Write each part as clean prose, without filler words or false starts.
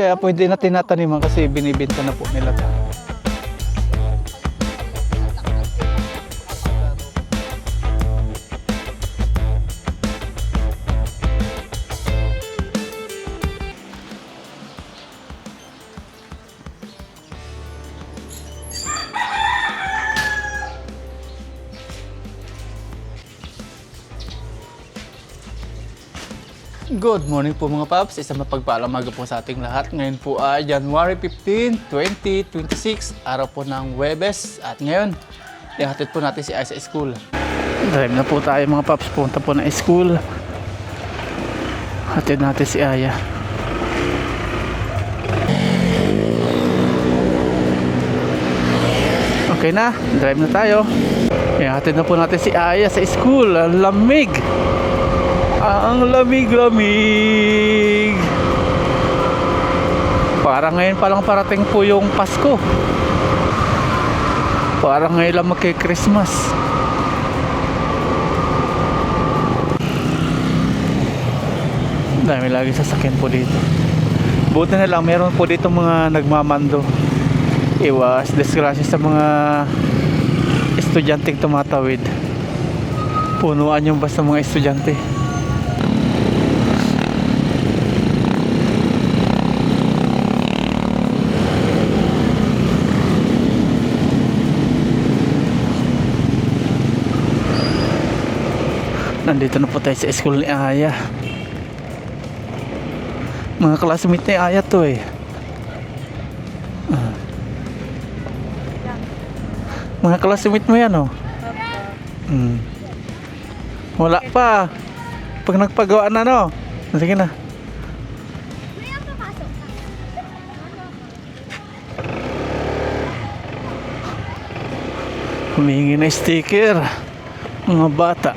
Kaya pwede na tinataniman kasi binibenta na po nila ito. Good morning po mga paps, isang mapagpalang umaga po sa ating lahat. Ngayon po ay January 15, 2026, araw po ng Huwebes. At ngayon, ihatid po natin si Aya sa school. Drive na po tayo mga paps, punta po na school. Hatid natin si Aya. Okay na, drive na tayo. Ihatid na po natin si Aya sa school. Ang lamig! Ang lamig-lamig. Parang ngayon palang parating po yung Pasko. Parang ngayon lang magki-Christmas. Dami lagi sasakyan po dito. Buti na lang meron po dito mga nagmamando. Iwas disgrasya sa mga estudyanteng tumatawid. Punuan yung bus ng mga estudyante. Nandito na po tayo sa school ni Aya. Mga classmate ni Aya to eh. Mga classmate mo yan oh. Wala pa. Pag nagpagawa na no. Sige na. Humihingi na sticker. Mga bata.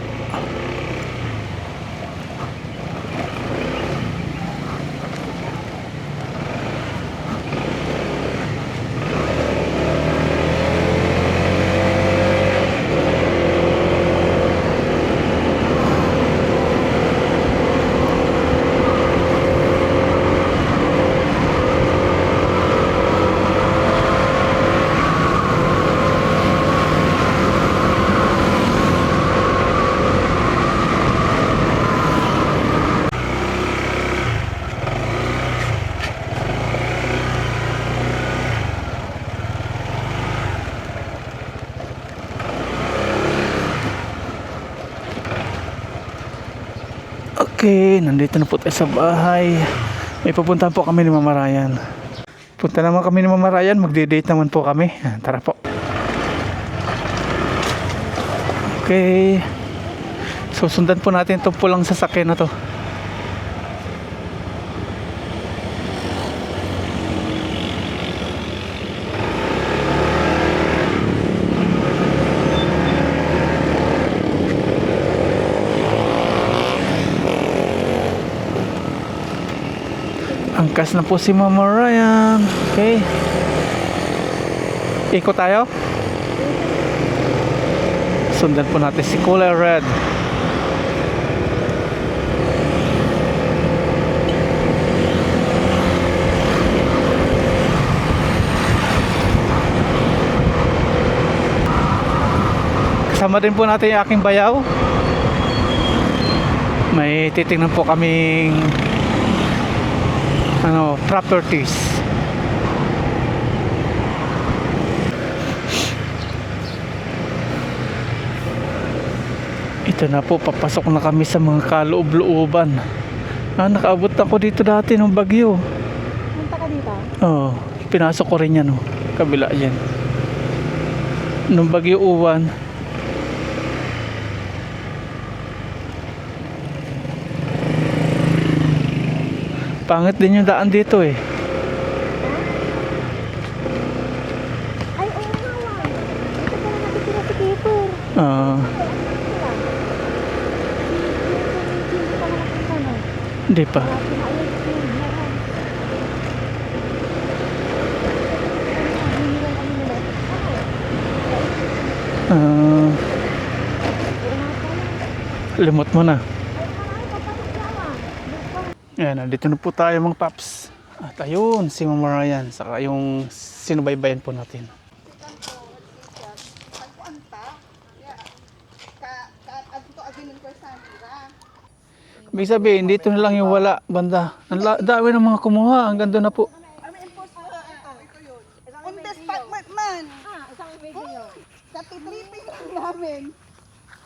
Okay, nandito na po tayo sa bahay. May pupuntahan po kami ni Mama Ryan. Punta naman kami ni Mama Ryan, magde-date naman po kami. Tara po. Okay. Susundan po natin itong pulang sasakyan na to. Angkas na po si Mama Ryan. Okay. Ikot tayo. Sundan po natin si Kulay Red. Kasama din po natin yung aking bayaw. May titingnan po kaming properties. Ito na po, papasok na kami sa mga kaloob-looban. Nakaabot ako dito dati ng Bagyo. Punta ka dito? Oo, pinasok ko rin yan kabila yan. Nung Bagyo Uwan. Pangit din yung daan dito eh. Ay, oo nga lang. Ito pala nakitira si Keeper. Hindi pa. Limot mo na. Ayan, nandito na po tayo mga paps. At ayun, si Mama Ryan, saka yung sinubaybayan po natin. Ibig sabihin, dito na lang yung wala, banda. Ang dami ng mga kumuha, ang ganda na po. On the spot man. Isang video. Katitripping lang namin.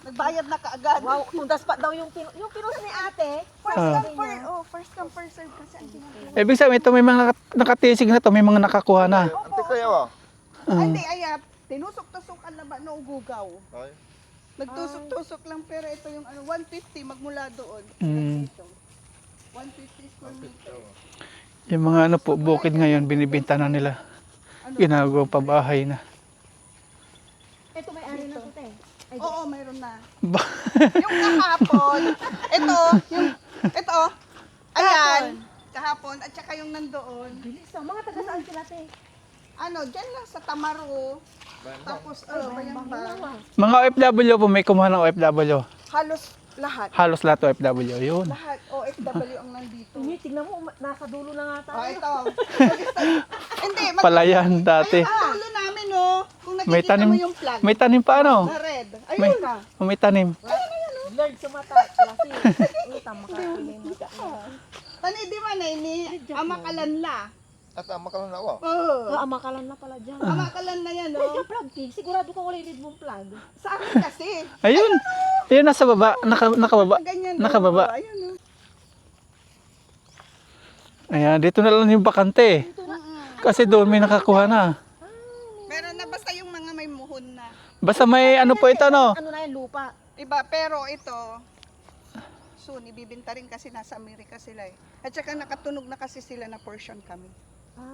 Nagbayad na kaagad. Wow, kung daspat daw yung pinusa ni ate. First come, first serve kasi ang ginagawa. Ibig sabihin, ito may mga nakatisig na to, may mga nakakuha na. Ante kayo Hindi, ayap. Tinusok-tusokan na ba na ugugaw? Ay. Nagtusok-tusok lang pero ito yung 150 magmula doon. Mm. 150 square meter. Yung mga ano po, bukid ngayon, binibenta na nila. Ginagawa pa bahay na. Ito may ari na to, te. Oo, mayroon na. Ba- Yung kahapon, ito, ayan, kahapon, at saka yung nandoon, Bilis oh. Mga taga saan sila, te? dyan lang sa Tamaro, tapos, Bayambang, Mga OFW po, may kumuha ng OFW. halos lahat. Halos lahat OFW, yun. Lahat, OFW ang nandito. Tingnan mo, nasa dulo na nga tayo. Ito. Hindi, Palayan dati. Ayun, ang dulo namin, oh. Kung May nakikita tanim, mo yung flag may tanim pa ano? na red. May, Ayun na. may tanim. Lord sa mata. Lasi. Ito, makakilin mo. Tani, di man ay ni Amakalanla. At makalan na ako. Oo. Amakalan na pala dyan. Amakalan na yan, Ay, oh. yung plug, te. Sigurado ka wala yung mong plug. Sa akin kasi. Ayun. Ayun, nasa baba. Nakababa. Ganyan, Nakababa. oh. Ayun, oh. Ayan, dito na lang yung bakante. Kasi doon may nakakuha na. Meron na basta yung mga may muhon na. Basta may ano po ito, no? Ano na yung lupa? Iba, pero ito, soon, ibibinta rin kasi nasa Amerika sila eh. At saka nakatunog na kasi sila na portion kami.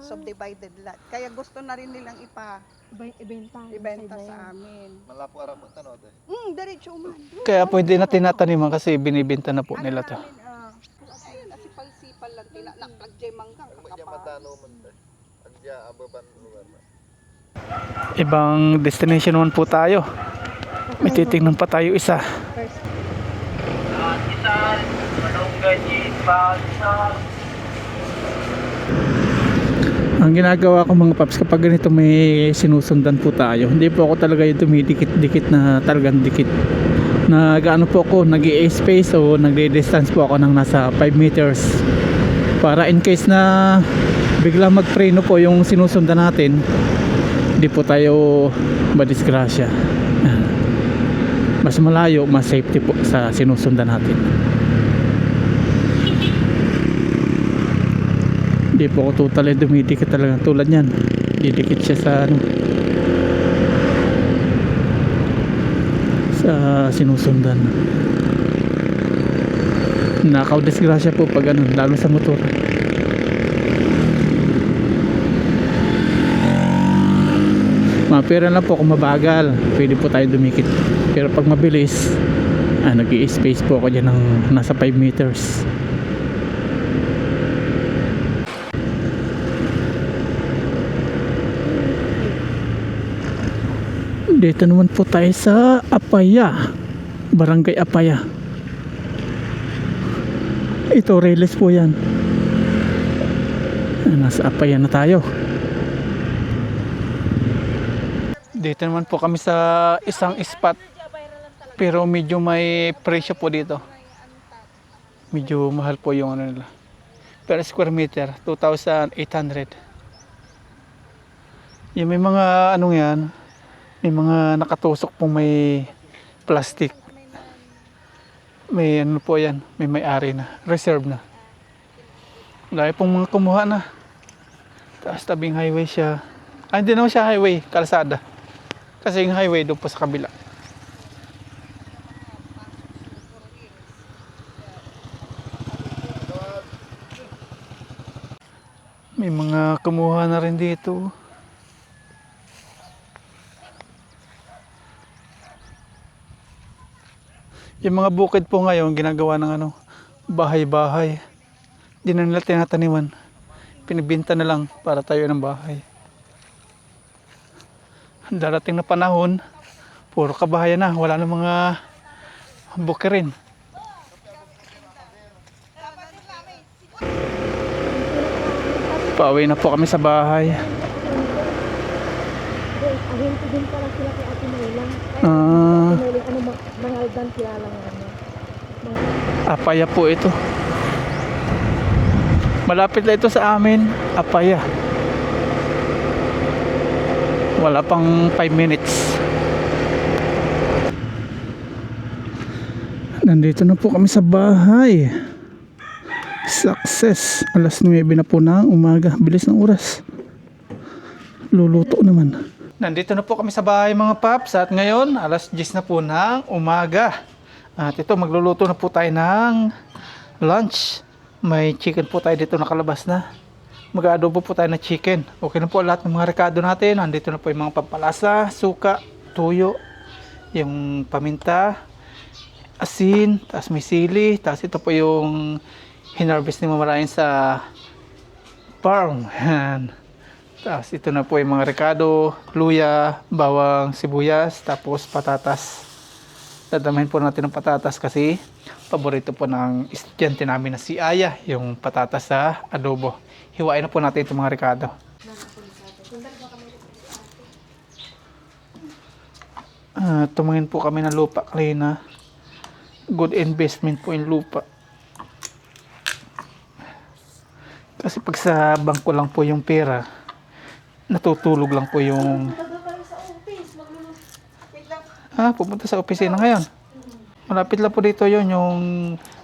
Subdivided lot. Kaya gusto na rin nilang ibenta sa amin. Malapo arap ang tanod eh. Diretso man. Kaya pwede na tinataniman kasi binibenta na po nila to. Ayun, asipal-sipal lang, tinaknaklagay manggang, Magya kakapa. matano man eh. Agya ababan lugar na. Ibang destination naman po tayo. May titingnan pa tayo isa. Ang ginagawa ko mga paps, kapag ganito may sinusundan po tayo, hindi po ako talaga yung dumidikit-dikit na talagang dikit. Nag-ano po ako, nag-i-space o nagde-distance po ako ng nasa 5 meters. Para in case na bigla magpreno po yung sinusundan natin, hindi po tayo madisgrasya. Mas malayo, mas safety po sa sinusundan natin. Hindi po ako totally dumidikit talaga tulad yan. Didikit siya sa ano, sa sinusundan. Nakaka-disgrasya po pag ano, lalo sa motor. Mapira lang po kung mabagal, pwede po tayo dumikit. Pero pag mabilis, nag-i-space po ako dyan ng nasa 5 meters. Dito naman po tayo sa Apaya, Barangay Apaya. Ito, Reles po yan. Nasa Apaya na tayo. Dito naman po kami sa isang spot, pero medyo may presyo po dito. Medyo mahal po yung ano nila. Per square meter, 2,800. Yung may mga ano yan, may mga nakatusok pong may plastic. May ano po yan, may may-ari na, reserve na. Dahil pong mga kumuha na. Tapos tabing highway siya. Hindi naman siya highway, kalsada. Kasi yung highway doon po sa kabila. May mga kumuha na rin dito. Yung mga bukid po ngayon, ginagawa ng ano, bahay-bahay. Di na nila tinataniman. Pinibinta na lang para tayo ng bahay. Darating na panahon, puro kabahayan na, wala na mga bukirin. Pauwi na po kami sa bahay. Ahente din pala sila kay Ate Maylang. Ah, Ate Maylang, ano, Mangaldan sila lang ano. Apaya po ito. Malapit na ito sa amin. Apaya. Wala pang 5 minutes. Nandito na po kami sa bahay. Success. Alas 9 na po ng umaga. Bilis ng oras. Luluto naman. Nandito na po kami sa bahay mga paps. At ngayon, alas 10 na po ng umaga. At ito, magluluto na po tayo ng lunch. May chicken po tayo dito nakalabas na. Mag-adobo po tayo ng chicken. Okay na po lahat ng mga rekado natin. Nandito na po yung mga pampalasa, suka, tuyo, yung paminta, asin, tapos may sili, tapos ito po yung hinarvest ni Mama Ryan sa farm. Yan. Tapos ito na po yung mga rekado, luya, bawang, sibuyas, tapos patatas. Dadamahin po natin ng patatas kasi paborito po ng estudyante namin na si Aya, yung patatas sa adobo. Hiwain na po natin itong mga rekado. Tumingin po kami ng lupa kanina. Good investment po yung lupa. Kasi pag sa bangko lang po yung pera, natutulog lang po yung... pupunta sa opisina ngayon. Malapit lang po dito yun, yung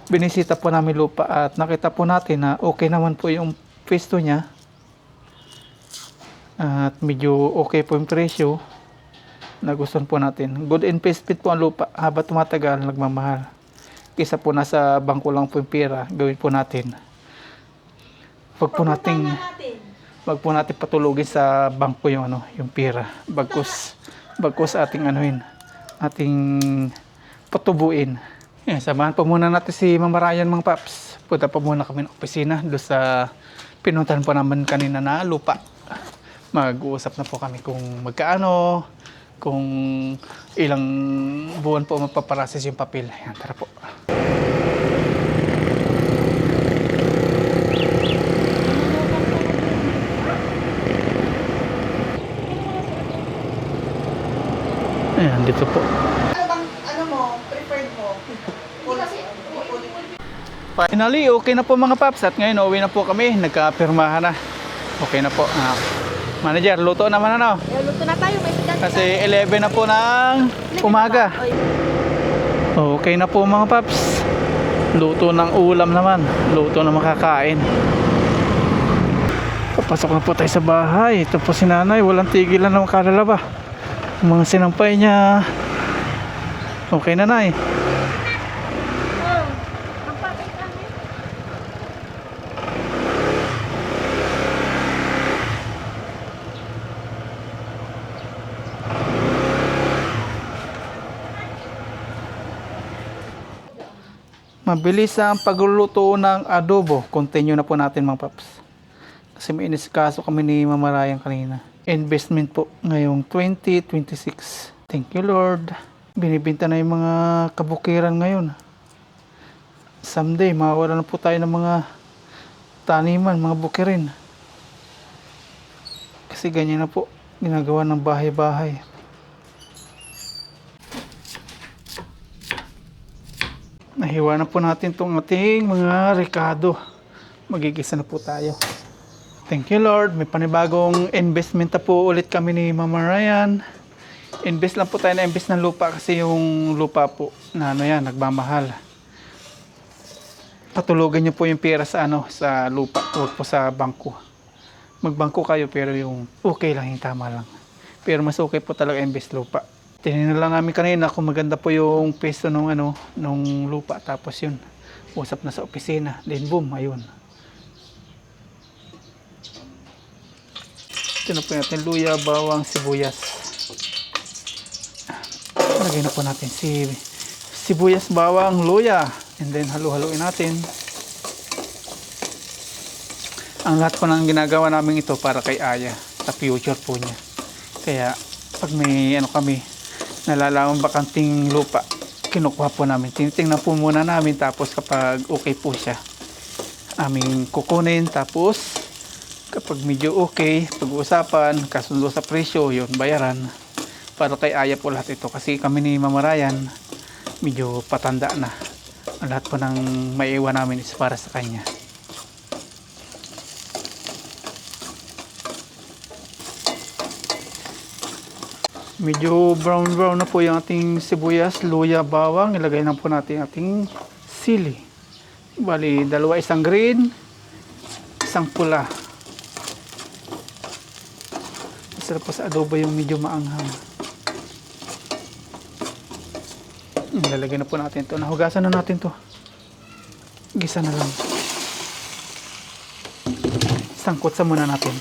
binisita po namin lupa at nakita po natin na okay naman po yung pwesto niya. At medyo okay po yung presyo. Nagustuhan po natin. Good investment po ang lupa. Habang tumatagal, nagmamahal. Kisa po nasa bangko lang po yung pera, gawin po natin. Wag po natin patulugin sa bangko yung ano, yung pera. Bagkus ating ating patubuin. Samahan po muna natin si Mama Ryan mga paps. Punta po muna kami ng opisina doon sa pinuntahan po naman kanina na lupa. Mag-uusap na po kami kung magkaano, kung ilang buwan po mapaprocess yung papel. Ayan, tara po. Ayan, dito po. Ano mo, preferred mo? Finally, okay na po mga paps. At ngayon, uwi na po kami. Nagkapirmahan na. Okay na po. Manager, luto naman ano? Luto na tayo, may sigat. Kasi 11 na po ng umaga. Okay na po mga paps. Luto ng ulam naman. Luto na makakain. Papasok na po tayo sa bahay. Ito po si nanay. Walang tigilan ng kalalaba. Mga sinampay niya. Okay na nay. Mabilis ang pagluluto ng adobo. Continue na po natin mga paps. Kasi may inisikaso kami ni Mama Ryan kanina. Investment po ngayong 2026. Thank you Lord. Binibenta na yung mga kabukiran ngayon. Someday, mawawala na po tayo ng mga taniman, mga bukirin. Kasi ganyan na po. Ginagawa ng bahay-bahay. Nahiwa na po natin itong ating mga rekado. Magigisa na po tayo. Thank you Lord. May panibagong investment na po ulit kami ni Mama Ryan. Invest lang po tayo na invest ng lupa kasi yung lupa po na nagmamahal. Patulugan niyo po yung pera sa sa lupa, huwag po sa bangko. Magbangko kayo pero yung okay lang, yung tama lang. Pero mas okay po talaga invest lupa. Tinignan lang namin kanina kung maganda po yung pwesto nung lupa, tapos yun. Usap na sa opisina, then boom, ayun. Ito na po natin luya, bawang, sibuyas. Lagay na po natin sibuyas, bawang, luya. And then halu-haluin natin. Ang lahat po ng ginagawa namin ito para kay Aya. Sa future po niya. Kaya pag may kami, nalalaman bakanting lupa, kinukuha po namin. Tinitingnan po muna namin, tapos kapag okay po siya, aming kukunin, tapos Kapag medyo okay, pag-uusapan, kasundo sa presyo, yun, bayaran. Para kay Aya po lahat ito. Kasi kami ni Mama Ryan, medyo patanda na. Ang lahat po ng maiiwan namin is para sa kanya. Medyo brown na po yung ating sibuyas, luya, bawang. Ilagay na po natin ating sili. Bali, dalawa, isang green, isang pula. Masarap po sa adobo yung medyo maanghang. Lalagyan na po natin ito. Nahugasan na natin to. Gisa na lang. Sangkot sa muna natin.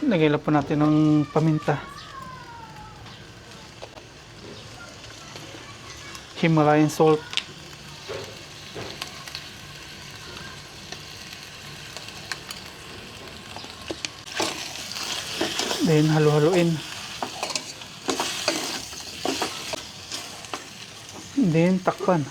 Lagyan lang po natin ng paminta. Himalayan salt. Then halo-haloin. Then takpan.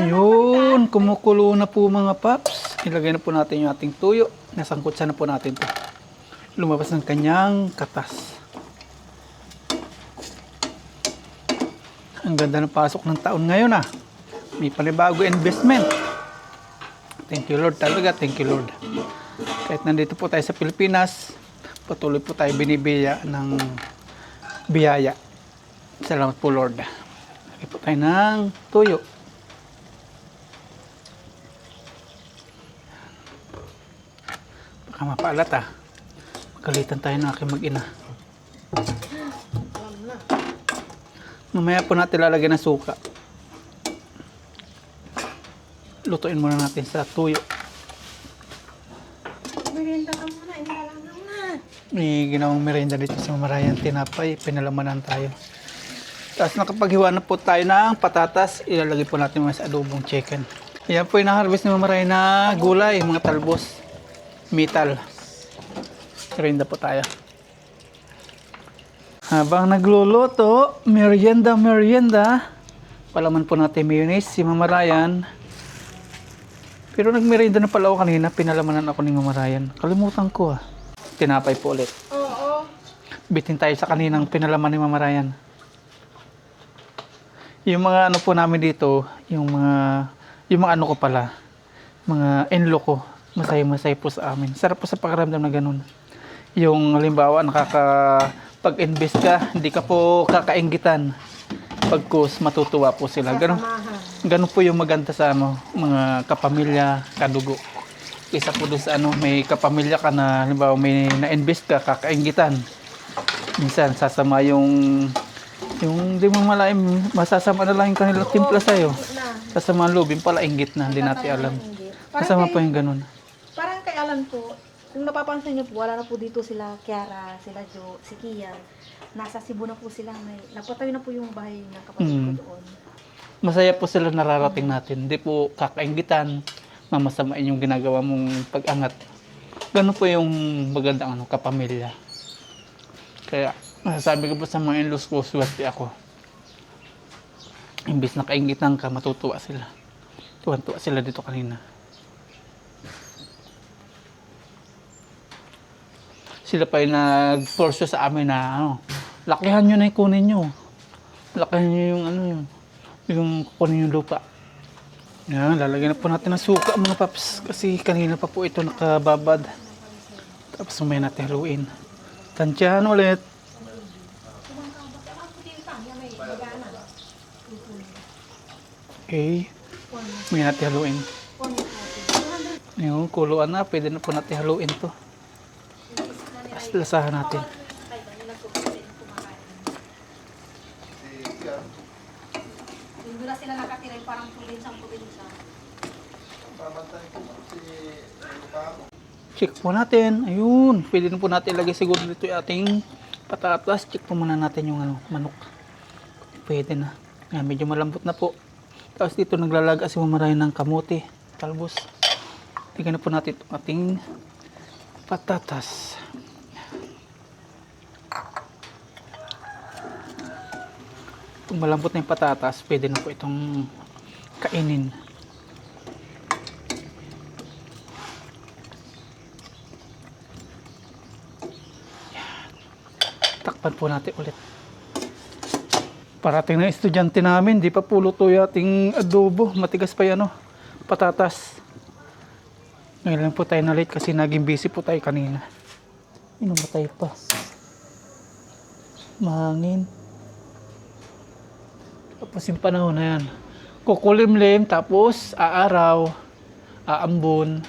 Yun, kumukulo na po mga paps. Ilagay na po natin yung ating tuyo. Nasangkutsa na po natin to. Lumabas ng kanyang katas. Ang ganda ng pasok ng taon ngayon ah. May panibago investment. Thank you Lord talaga, thank you Lord. Kahit nandito po tayo sa Pilipinas, patuloy po tayo binibiya ng biyaya. Salamat po Lord. Lagay po tayo ng tuyo. Baka mapaalat ah. Magalitan tayo ng aking mag-ina. Mamaya po natin lalagyan ng suka. Lutuin muna natin sa tuyo. Merienda ka muna, inalang na. May ginawang merienda dito sa Mama Ryan. Tinapay, pinalamanan tayo. Tapos nakapaghiwa na po tayo ng patatas. Ilalagay po natin mga sa adobong chicken. Yan po yung na-harvest ni Mama Ryan na gulay, mga talbos. Metal. Merienda po tayo. Habang nagluluto, merienda. Palaman po natin mayonnaise si Mama Ryan. Pero nagmerienda na pala ako kanina. Pinalamanan ako ni Mama Ryan. Kalimutan ko ah. Tinapay po ulit. Oo. Bitin tayo sa kaninang pinalaman ni Mama Ryan. Yung mga ano po namin dito, yung mga ano ko pala, mga in-law ko, masaya po sa amin. Sarap po sa pakiramdam na ganun. Yung halimbawa, pag-invest ka, hindi ka po kakainggitan. Pagkus, matutuwa po sila. Ganun po yung maganda sa mga kapamilya, kadugo. Isa po doon sa may kapamilya ka na, halimbawa may na-invest ka, kakainggitan. Minsan, sasama yung di mo malaim, masasama na lang yung kanilang timpla sa'yo. Sasama ang loob, yung pala inggit na, hindi natin alam. Kasama po yung ganun. Parang kay Alan po, kung napapansin niyo po, wala na po dito sila Kiara, sila Jo, si Kian. Nasa Cebu na po sila. Napatayo na po yung bahay ng kapatid ko doon. Masaya po sila nararating natin. Hindi po kakaingitan, mamasamain yung ginagawa mong pag-angat. Ganun po yung magandang kapamilya. Kaya, masasabi ko po sa mga in-laws ko, swerte ako. Imbis na kaingitan ka, matutuwa sila. Tuwan-tuwa sila dito kanina. Sila pa yung nag-force sa amin na lakihan nyo na ikunin nyo. Lakihan nyo yung kukunin yung lupa. Yan, lalagyan na po natin ng suka mga paps. Kasi kanina pa po ito nakababad. Tapos may natin haluin. Tansyahan ulit. Okay. May natin haluin. Yung kuluan na, pwede na po natin haluin to. Lasahan natin. Doon na sila nakatira, parang probinsang. Check po natin. Ayun. Pwede na po natin ilagay siguro dito yung ating patatas. Check po muna natin yung manok. Pwede na. Ayan, medyo malambot na po. Tapos dito naglalaga si Mama Ryan ng kamote. Talbos. Tignan na po natin itong ating patatas. Kung malambot na yung patatas, pwede na po itong kainin. Takpan po natin ulit. Parating na estudyante namin, di pa po luto yung ating adobo. Matigas pa yan, patatas. Ngayon lang po tayo na late kasi naging busy po tayo kanina. Inumatay pa. Mahangin. Tapos yung panahon na yan. Kukulimlim, tapos aaraw, aambon.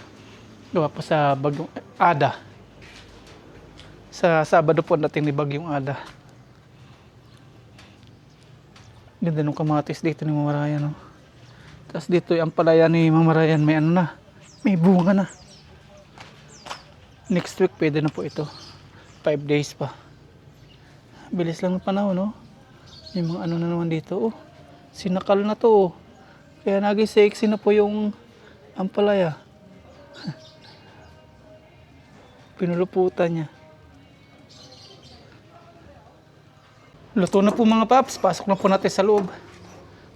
Gawa po sa bagyong Ada. Sa Sabado po natin ni bagyong Ada. Ganda nung kamatis dito ni Mama Ryan, no? Tapos dito yung palaya ni Mama Ryan, may ano na, may bunga na. Next week pwede na po ito. 5 days pa. Bilis lang ng panahon, no? May mga ano na naman dito, sinakal na to, Kaya naging sexy na po yung ampalaya. Pinuluputan niya. Luto na po mga paps. Pasok na po natin sa loob.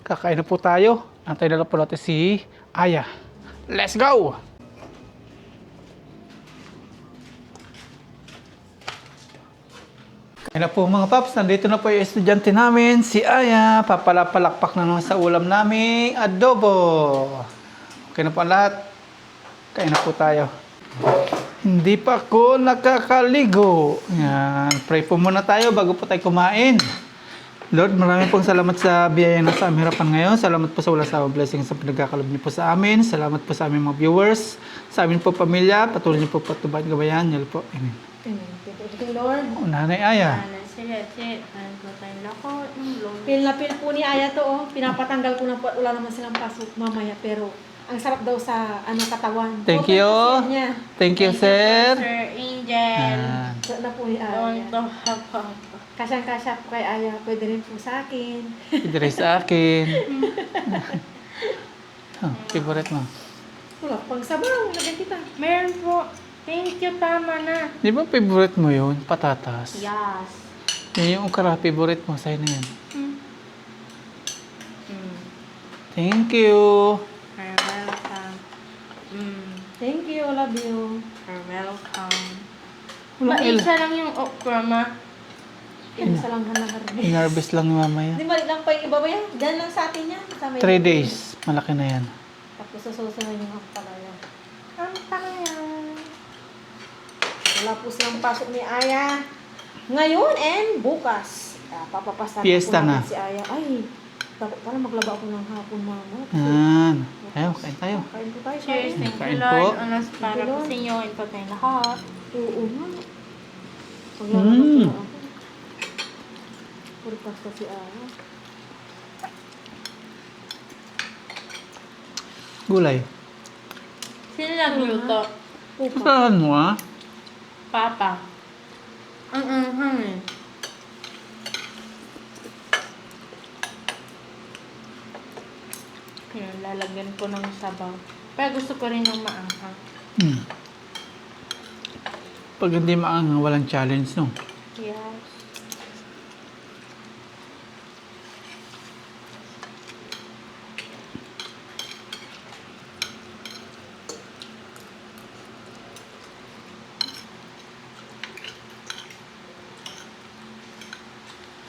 Kakain na po tayo. Antay na lang po natin si Aya. Let's go! Kain na po mga paps. Nandito na po yung estudyante namin, si Aya. Papalapalakpak na naman sa ulam namin, adobo. Okay na po ang lahat. Kain na po tayo. Hindi pa ako nakakaligo. Yan. Pray po muna tayo bago po tayo kumain. Lord, maraming pong salamat sa biyaya na sa aming harapan ngayon. Salamat po sa walang sawang blessing sa pinagkakalob niyo po sa amin. Salamat po sa aming mga viewers. Sa amin po pamilya. Patuloy niyo po patubad gabayan. Yan po. Amen. Amen. Thank you, Lord. Nanay Aya. Pil na pil po ni Aya to, oh. Pinapatanggal ko na po. Wala naman silang pasok mamaya. Pero ang sarap daw sa katawan. Thank Open you. kasi niya. Thank you, sir. Sir Angel. Ah. Sarap na po ni Aya. Don't have Kasyang-kasya po kay Aya. Pwede rin po sa akin. Pwede rin sa akin. Favorite mo. Wala pang sabaw. Lagyan kita. Meron po. Thank you, tama na. Di ba favorite mo yun? Patatas. Yes. Yan yung ukara, favorite mo. Sa'yo na yan. Thank you. You're welcome. Thank you. Love you. You're welcome. Walang Isa lang yung okra, ma. Isa lang hanang-harbi. In-harvest lang ni mama yan. Hindi mali lang pa yung iba ba yan? Diyan lang sa atin yan. Sa may 3 days. Malaki na yan. Tapos susunod yung ampalaya. Ang tangan. Wala po silang pasok ni Aya. Ngayon and bukas. Papapasta Fiesta na. si Aya. Ay, dapat pala maglaba ako ng hapon, mama. Yan. Tayo, kain tayo. Kain po tayo. Cheers. kain. Thank Kain you, po. Lord. Anas para po sa inyo. Ito tayo lahat. Oo nga. Maglaba po ako. Puro pasta si Aya. Gulay. Sino nagluto? Pupa. Saan mo Papa. Ang anghang eh. Yun, lalagyan ko ng sabaw. Pero gusto ko rin ng maanghang. Pag hindi maangang, walang challenge, no? Yes.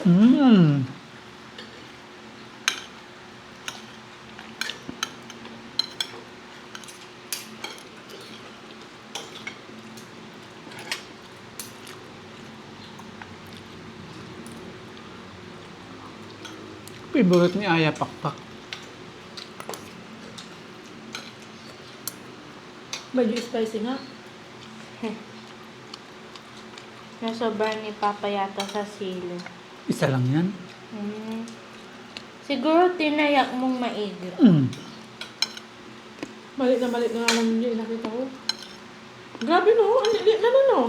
Mmm. Favorite ni Aya, pakpak. Medyo spicy nga. Nasobrahan ni Papa yata sa sili. Isa lang yan. Siguro tinayak mong maigi. Mali na nga lang yung inakita ko. Grabe no, ang liit na no.